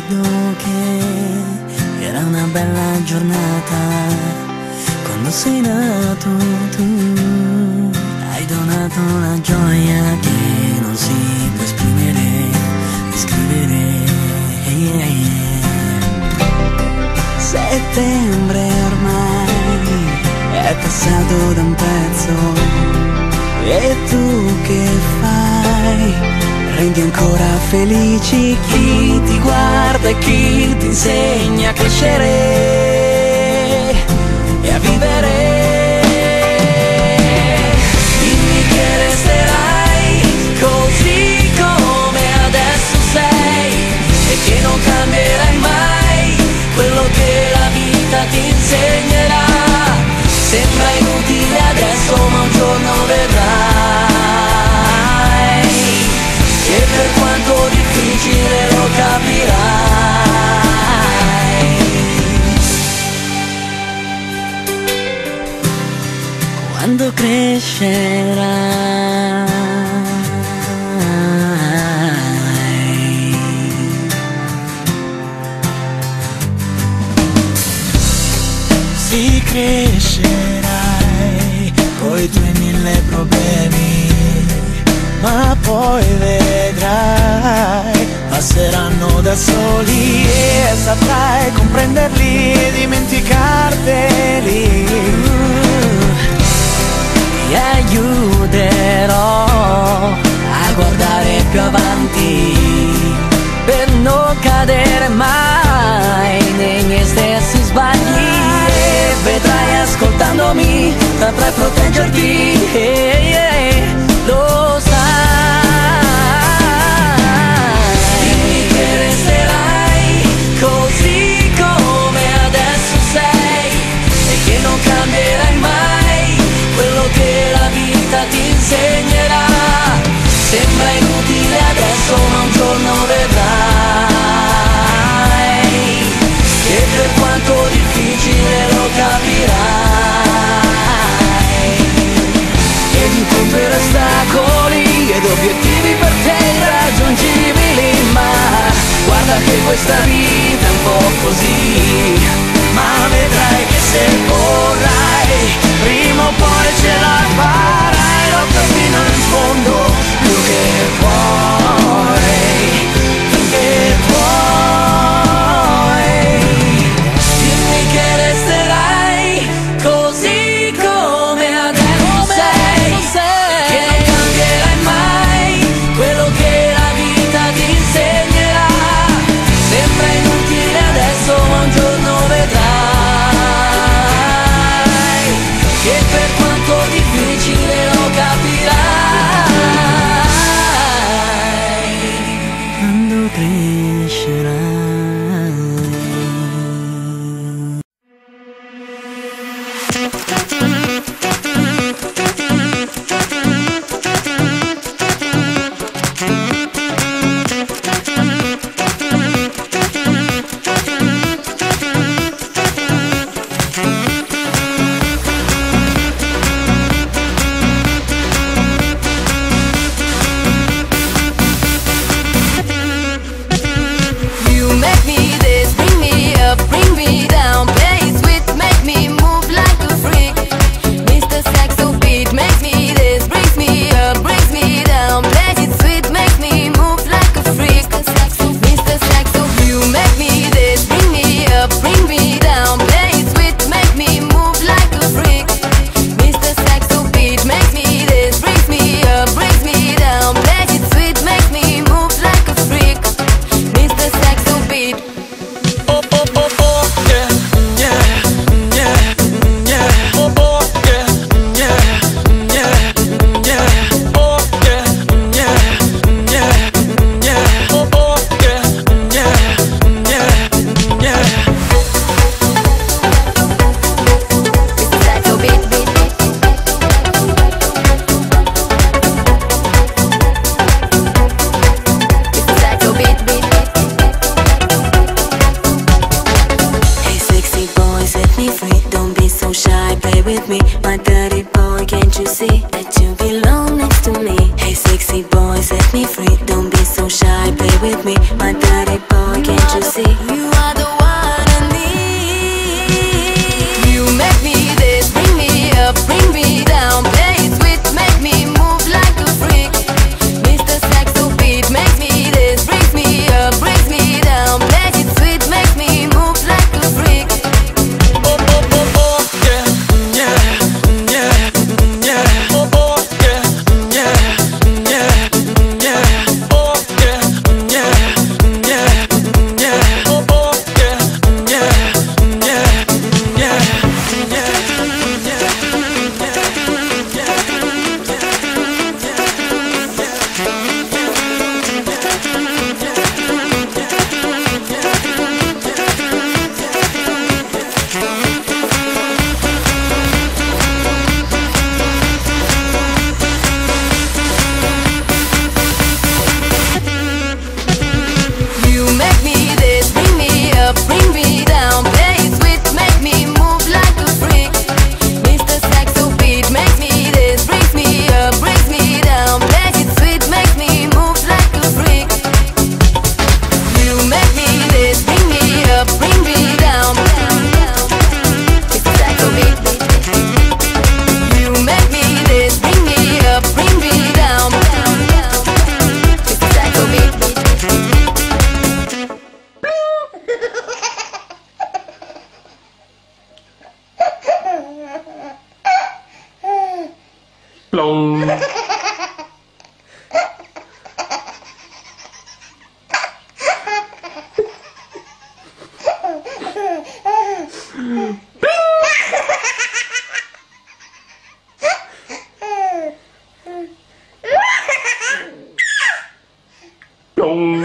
ricordo che era una bella giornata quando sei nato tu. Hai donato una gioia che non si può esprimere, descrivere. Settembre ormai è passato da un pezzo, e tu che fai? Rendi ancora felici chi ti guarda e chi ti insegna a crescere e a vivere. Dimmi che resterai così come adesso sei e che non cambierai mai quello che la vita ti insegnerà. Sembra inutile adesso, ma un giorno vedrai che per quanto difficile lo capirai. Quando crescerai sì, crescerai coi tuoi 1000 problemi, ma poi vedrai, passeranno da soli e saprai comprenderli e dimenticarteli. Ti aiuterò a guardare più avanti per non cadere mai nei miei stessi sbagli, e vedrai ascoltandomi saprai proteggerti, lo sai. Dimmi che resterai così come adesso sei e che non cambierai mai quello che la vita ti insegnerà. Sembra inutile adesso, ma un giorno vedrai che per quanto difficile lo capirai. E don't be so shy, play with me, my daddy boy, can't you see? You are the one I need. You make me this, bring me up, bring me down, play it sweet, make me move like a freak. Mr. Saxo beat makes me this, brings me up, brings me down, play it sweet, makes me move like a freak. Oh, oh, oh, oh, yeah, yeah, yeah, yeah. Oh, oh, yeah, yeah, yeah, yeah. Oh, yeah, yeah, yeah, yeah. Oh, oh, yeah, yeah, yeah, yeah, You make me this, bring me up, bring me down, play it sweet, make me move like a freak. Mr. Saxo beat makes me this, brings me up, brings me down, play it sweet, makes me move like a freak. You make me this, bring me up, bring me down. Mr. Saxo beat. You make me this, bring me up, bring me down. Mr. Saxo beat. Plong. Plong.